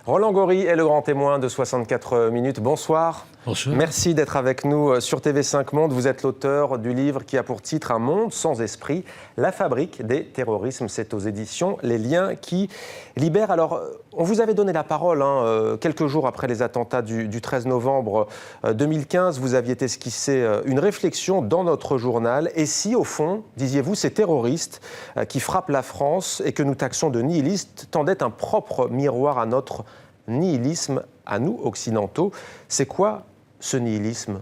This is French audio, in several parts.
Roland Gori est le grand témoin de 64 minutes. Bonsoir. Bonsoir. Merci d'être avec nous sur TV5 Monde. Vous êtes l'auteur du livre qui a pour titre « Un monde sans esprit, la fabrique des terrorismes ». C'est aux éditions Les Liens qui libèrent. Alors, on vous avait donné la parole quelques jours après les attentats du 13 novembre 2015. Vous aviez esquissé une réflexion dans notre journal. Et si, au fond, disiez-vous, ces terroristes qui frappent la France et que nous taxons de nihilistes tendaient un propre miroir à notre nihilisme, à nous occidentaux. C'est quoi ce nihilisme ?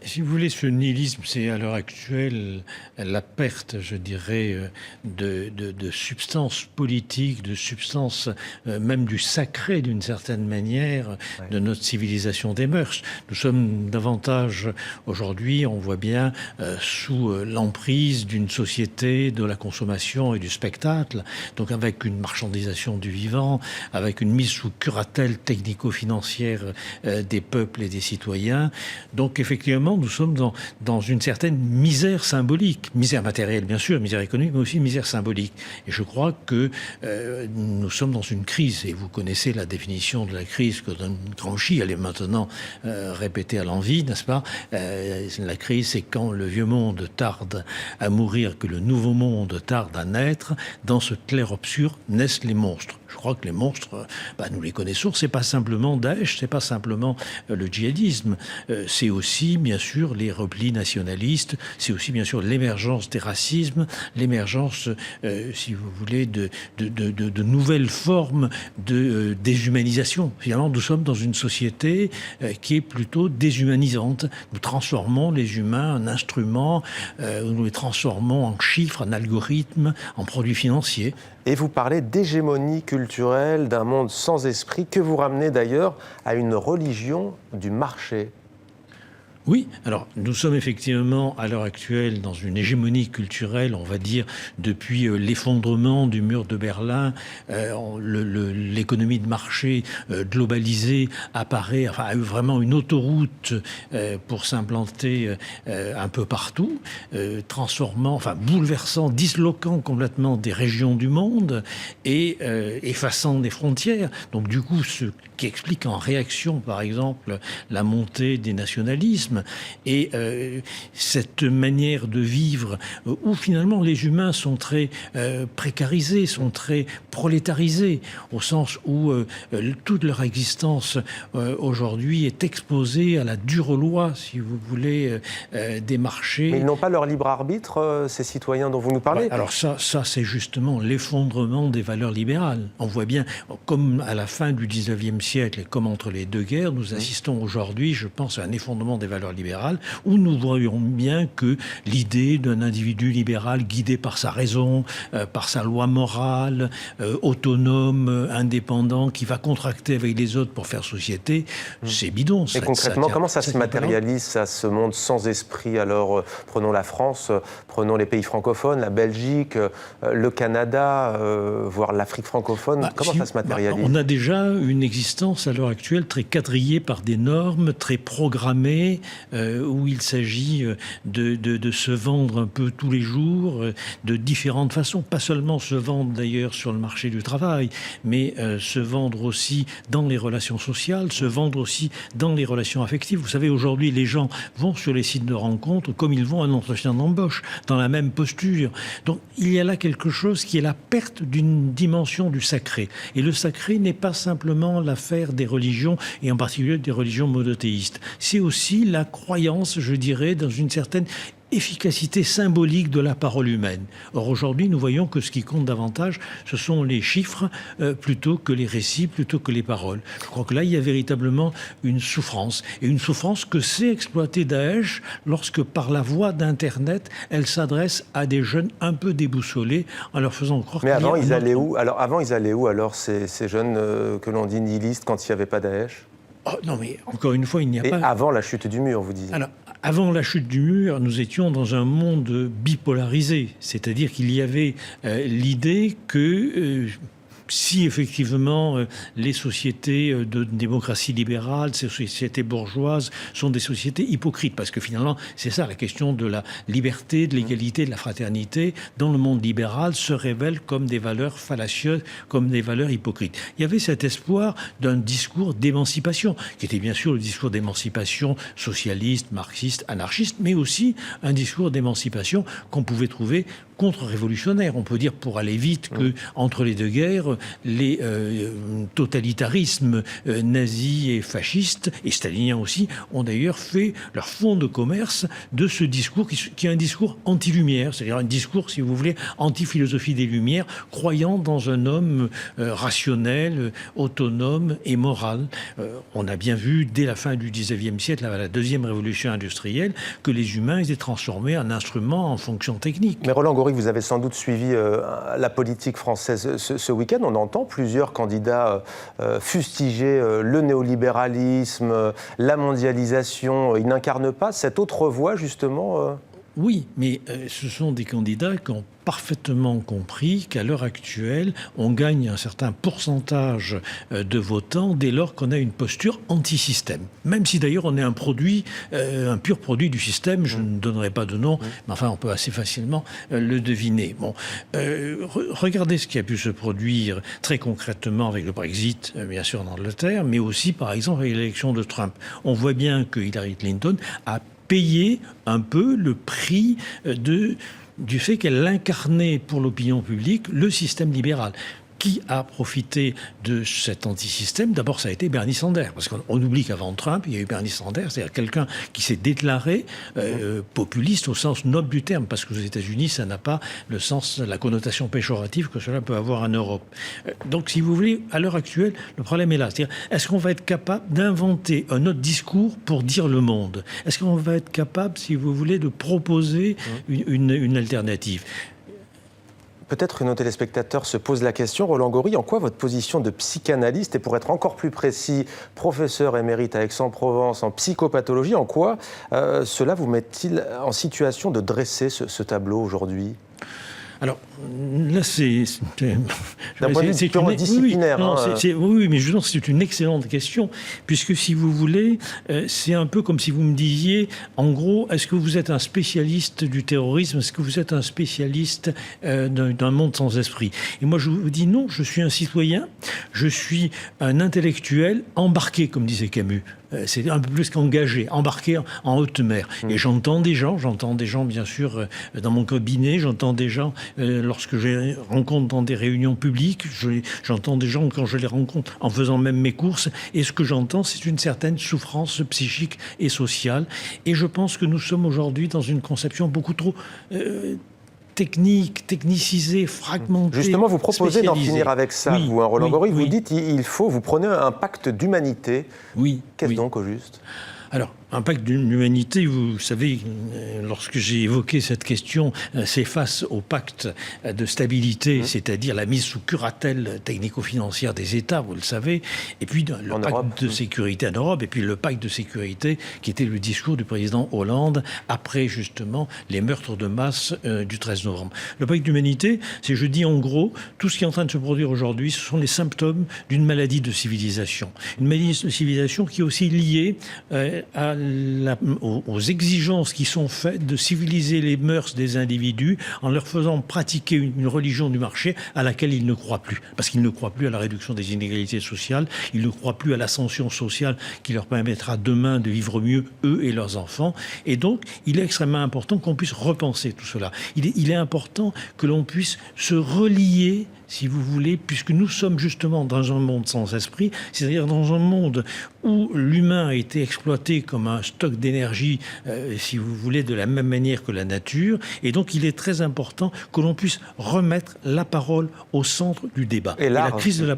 Si vous voulez, ce nihilisme, c'est à l'heure actuelle la perte, je dirais, de substance politique, de substance même du sacré d'une certaine manière de notre civilisation des mœurs. Nous sommes davantage aujourd'hui, on voit bien, sous l'emprise d'une société de la consommation et du spectacle, donc avec une marchandisation du vivant, avec une mise sous curatelle technico-financière des peuples et des citoyens. Donc effectivement, nous sommes dans une certaine misère symbolique, misère matérielle bien sûr, misère économique, mais aussi misère symbolique. Et je crois que nous sommes dans une crise, et vous connaissez la définition de la crise que donne Gramsci, elle est maintenant répétée à l'envi, n'est-ce pas ? La crise, c'est quand le vieux monde tarde à mourir, que le nouveau monde tarde à naître. Dans ce clair-obscur naissent les monstres. Je crois que les monstres, nous les connaissons, c'est pas simplement Daesh, c'est pas simplement le djihadisme, c'est aussi bien sûr les replis nationalistes, c'est aussi bien sûr l'émergence des racismes, l'émergence, si vous voulez, de nouvelles formes de déshumanisation. Finalement, nous sommes dans une société qui est plutôt déshumanisante. Nous transformons les humains en instruments, nous les transformons en chiffres, en algorithmes, en produits financiers. Et vous parlez d'hégémonie culturelle, d'un monde sans esprit, que vous ramenez d'ailleurs à une religion du marché. Oui, alors nous sommes effectivement à l'heure actuelle dans une hégémonie culturelle, on va dire, depuis l'effondrement du mur de Berlin, l'économie de marché globalisée apparaît, a eu vraiment une autoroute pour s'implanter un peu partout, bouleversant, disloquant complètement des régions du monde et effaçant des frontières. Donc du coup, ce qui explique en réaction, par exemple, la montée des nationalismes, et cette manière de vivre où finalement les humains sont très précarisés, sont très prolétarisés, au sens où toute leur existence aujourd'hui est exposée à la dure loi, si vous voulez, des marchés. Mais ils n'ont pas leur libre arbitre, ces citoyens dont vous nous parlez ? Alors ça c'est justement l'effondrement des valeurs libérales. On voit bien, comme à la fin du 19e siècle et comme entre les deux guerres, nous assistons aujourd'hui, je pense, à un effondrement des valeurs libérales, où nous voyons bien que l'idée d'un individu libéral guidé par sa raison, par sa loi morale, autonome, indépendant, qui va contracter avec les autres pour faire société, c'est bidon. Et concrètement, comment ça se matérialise, ça, ce monde sans esprit ? Alors, prenons la France, prenons les pays francophones, la Belgique, le Canada, voire l'Afrique francophone. Comment ça se matérialise ? On a déjà une existence à l'heure actuelle très quadrillée par des normes, très programmées, où il s'agit de se vendre un peu tous les jours, de différentes façons. Pas seulement se vendre d'ailleurs sur le marché du travail, mais se vendre aussi dans les relations sociales, se vendre aussi dans les relations affectives. Vous savez, aujourd'hui, les gens vont sur les sites de rencontres comme ils vont à un entretien d'embauche, dans la même posture. Donc, il y a là quelque chose qui est la perte d'une dimension du sacré. Et le sacré n'est pas simplement l'affaire des religions, et en particulier des religions monothéistes. C'est aussi la croyance, je dirais, dans une certaine efficacité symbolique de la parole humaine. Or, aujourd'hui, nous voyons que ce qui compte davantage, ce sont les chiffres plutôt que les récits, plutôt que les paroles. Je crois que là, il y a véritablement une souffrance. Et une souffrance que sait exploiter Daesh lorsque, par la voie d'Internet, elle s'adresse à des jeunes un peu déboussolés en leur faisant croire Mais avant, ils allaient où ? Alors, avant, ils allaient où, alors, ces jeunes que l'on dit nihilistes, quand il n'y avait pas Daesh ? Oh, non, mais encore une fois, il n'y a pas... Et avant la chute du mur, vous disiez. Alors, avant la chute du mur, nous étions dans un monde bipolarisé. C'est-à-dire qu'il y avait l'idée que si effectivement les sociétés de démocratie libérale, ces sociétés bourgeoises sont des sociétés hypocrites, parce que finalement c'est ça la question de la liberté, de l'égalité, de la fraternité dans le monde libéral se révèle comme des valeurs fallacieuses, comme des valeurs hypocrites. Il y avait cet espoir d'un discours d'émancipation, qui était bien sûr le discours d'émancipation socialiste, marxiste, anarchiste, mais aussi un discours d'émancipation qu'on pouvait trouver contre-révolutionnaire. On peut dire, pour aller vite, que entre les deux guerres, les totalitarismes nazis et fascistes, et staliniens aussi, ont d'ailleurs fait leur fonds de commerce de ce discours qui est un discours anti-lumière, c'est-à-dire un discours, si vous voulez, anti-philosophie des Lumières, croyant dans un homme rationnel, autonome et moral. On a bien vu, dès la fin du XIXe siècle, à la deuxième révolution industrielle, que les humains étaient transformés en instruments en fonction technique. Mais Roland Gori, vous avez sans doute suivi la politique française ce week-end. On entend plusieurs candidats fustiger le néolibéralisme, la mondialisation. Ils n'incarnent pas cette autre voie, justement Oui, mais ce sont des candidats qui ont parfaitement compris qu'à l'heure actuelle, on gagne un certain pourcentage de votants dès lors qu'on a une posture anti-système. Même si d'ailleurs on est un produit, un pur produit du système, je ne donnerai pas de nom, mais enfin on peut assez facilement le deviner. Bon, regardez ce qui a pu se produire très concrètement avec le Brexit, bien sûr en Angleterre, mais aussi par exemple avec l'élection de Trump. On voit bien que Hillary Clinton a payé un peu le prix du fait qu'elle incarnait pour l'opinion publique le système libéral. Qui a profité de cet antisystème? D'abord, ça a été Bernie Sanders. Parce qu'on oublie qu'avant Trump, il y a eu Bernie Sanders, c'est-à-dire quelqu'un qui s'est déclaré populiste au sens noble du terme. Parce qu'aux États-Unis, ça n'a pas le sens, la connotation péjorative que cela peut avoir en Europe. Donc, si vous voulez, à l'heure actuelle, le problème est là. C'est-à-dire, est-ce qu'on va être capable d'inventer un autre discours pour dire le monde? Est-ce qu'on va être capable, si vous voulez, de proposer une alternative? Peut-être que nos téléspectateurs se posent la question, Roland Gori, en quoi votre position de psychanalyste, et pour être encore plus précis, professeur émérite à Aix-en-Provence en psychopathologie, en quoi cela vous met-il en situation de dresser ce tableau aujourd'hui ? Alors, là, c'est d'un point de vue purement disciplinaire. Oui, mais je pense que c'est une excellente question, puisque si vous voulez, c'est un peu comme si vous me disiez, en gros, est-ce que vous êtes un spécialiste du terrorisme? Est-ce que vous êtes un spécialiste d'un monde sans esprit? Et moi, je vous dis non, je suis un citoyen, je suis un intellectuel embarqué, comme disait Camus. C'est un peu plus qu'engagé, embarqué en haute mer. Et j'entends des gens bien sûr dans mon cabinet, j'entends des gens lorsque je les rencontre dans des réunions publiques, j'entends des gens quand je les rencontre en faisant même mes courses, et ce que j'entends, c'est une certaine souffrance psychique et sociale. Et je pense que nous sommes aujourd'hui dans une conception beaucoup trop technique, technicisée, fragmentée. Justement, vous proposez d'en finir avec ça, vous, Roland Gori, vous dites vous prenez un pacte d'humanité. Oui. Qu'est-ce donc au juste? Alors, un pacte d'humanité, vous savez, lorsque j'ai évoqué cette question, c'est face au pacte de stabilité, c'est-à-dire la mise sous curatelle technico-financière des États, vous le savez, et puis le pacte de sécurité en Europe, et puis le pacte de sécurité qui était le discours du président Hollande après justement les meurtres de masse du 13 novembre. Le pacte d'humanité, c'est, je dis en gros, tout ce qui est en train de se produire aujourd'hui, ce sont les symptômes d'une maladie de civilisation. Une maladie de civilisation qui est aussi liée aux exigences qui sont faites de civiliser les mœurs des individus en leur faisant pratiquer une religion du marché à laquelle ils ne croient plus. Parce qu'ils ne croient plus à la réduction des inégalités sociales, ils ne croient plus à l'ascension sociale qui leur permettra demain de vivre mieux, eux et leurs enfants. Et donc, il est extrêmement important qu'on puisse repenser tout cela. Il est important que l'on puisse se relier, si vous voulez, puisque nous sommes justement dans un monde sans esprit, c'est-à-dire dans un monde où l'humain a été exploité comme un stock d'énergie, si vous voulez, de la même manière que la nature. Et donc, il est très important que l'on puisse remettre la parole au centre du débat. Et la crise de la...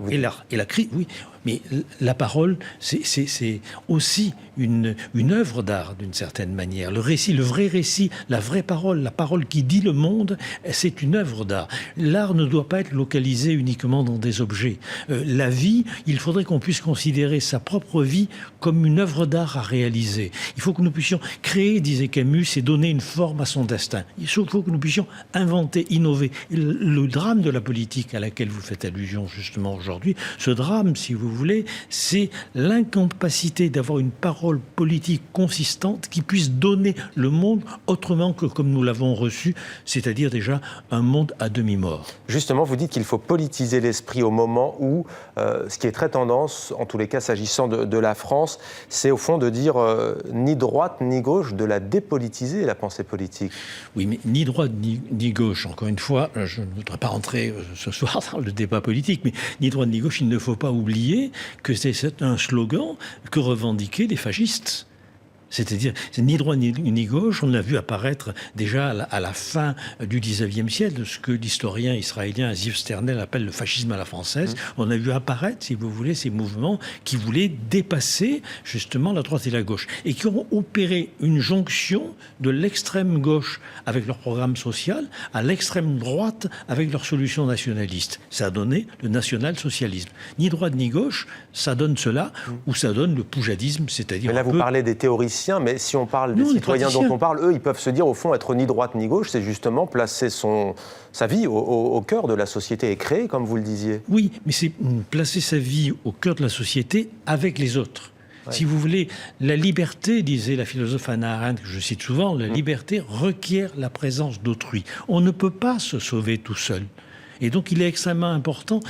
Et la crise, oui. Mais la parole, c'est aussi une œuvre d'art, d'une certaine manière. Le récit, le vrai récit, la vraie parole, la parole qui dit le monde, c'est une œuvre d'art. L'art ne doit pas être localisé uniquement dans des objets. La vie, il faudrait qu'on puisse considérer sa propre vie comme une œuvre d'art à réaliser. Il faut que nous puissions créer, disait Camus, et donner une forme à son destin. Il faut que nous puissions inventer, innover. Le drame de la politique à laquelle vous faites allusion justement aujourd'hui, ce drame, si vous voulez, c'est l'incapacité d'avoir une parole politique consistante qui puisse donner le monde autrement que comme nous l'avons reçu, c'est-à-dire déjà un monde à demi-mort. Justement, vous dites qu'il faut politiser l'esprit au moment où, ce qui est très tendance, en tous les cas s'agissant de la France, c'est au fond de dire ni droite ni gauche, de la dépolitiser, la pensée politique. Oui, mais ni droite ni gauche, encore une fois, je ne voudrais pas rentrer ce soir dans le débat politique, mais ni droite ni gauche, il ne faut pas oublier que c'est un slogan que revendiquaient les fascistes. C'est-à-dire, c'est ni droite ni gauche. On a vu apparaître déjà à la fin du XIXe siècle ce que l'historien israélien Ziv Sternel appelle le fascisme à la française. On a vu apparaître, si vous voulez, ces mouvements qui voulaient dépasser justement la droite et la gauche et qui ont opéré une jonction de l'extrême gauche avec leur programme social à l'extrême droite avec leur solution nationaliste. Ça a donné le national-socialisme. Ni droite ni gauche, ça donne cela ou ça donne le poujadisme, c'est-à-dire... Mais là, vous parlez des théoriciens, mais si on parle des citoyens dont on parle, eux, ils peuvent se dire, au fond, être ni droite ni gauche, c'est justement placer sa vie au cœur de la société et créer, comme vous le disiez. Oui, mais c'est placer sa vie au cœur de la société avec les autres. Ouais. Si vous voulez, la liberté, disait la philosophe Hannah Arendt, que je cite souvent, la liberté requiert la présence d'autrui. On ne peut pas se sauver tout seul. Et donc, il est extrêmement important,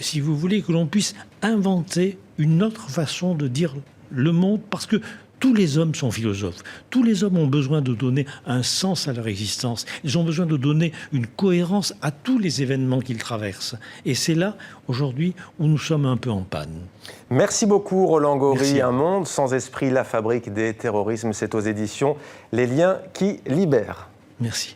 si vous voulez, que l'on puisse inventer une autre façon de dire le monde, parce que tous les hommes sont philosophes. Tous les hommes ont besoin de donner un sens à leur existence. Ils ont besoin de donner une cohérence à tous les événements qu'ils traversent. Et c'est là, aujourd'hui, où nous sommes un peu en panne. Merci beaucoup, Roland Gori. Merci. Un monde sans esprit, la fabrique des terrorismes, c'est aux éditions Les Liens qui libèrent. Merci.